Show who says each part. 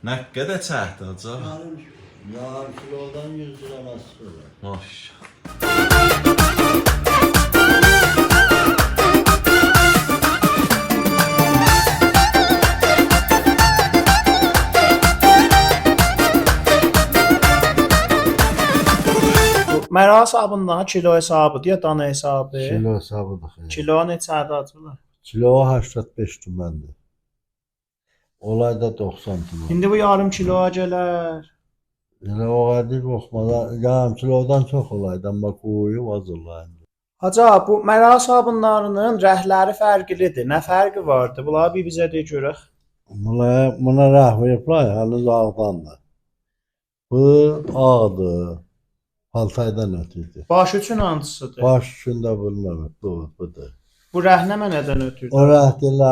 Speaker 1: Nə qədər çəkdi acaba?
Speaker 2: Yarım kilodan 100 gram asıl olur.
Speaker 1: Maşallah.
Speaker 3: Məral hesabından kilo hesabıdır ya dana hesabı?
Speaker 2: Kilo hesabıdır.
Speaker 3: Kilo neçədir acaba?
Speaker 2: Kilo 85 tüməndir. Olay da 90 tümən.
Speaker 3: İndi bu yarım kiloya gələr.
Speaker 2: Yəni o qədər qorxmadan, yarım kilodan çox olaydan bax qoyub hazırlayın.
Speaker 3: Hacı, bu məral sabunlarının rəhləri fərqlidir. Nə fərqi vardı? Bunları bir bizə de görək.
Speaker 2: Buna rəh veriblər, yalnız ağdandır. Bu ağdır. Paltaydan ötürdü.
Speaker 3: Baş üçün hansıdır?
Speaker 2: Baş üçün də bilmirəm, budur.
Speaker 3: Bu rəhnəmə nədən ötürdü?
Speaker 2: O rəh deyirlər,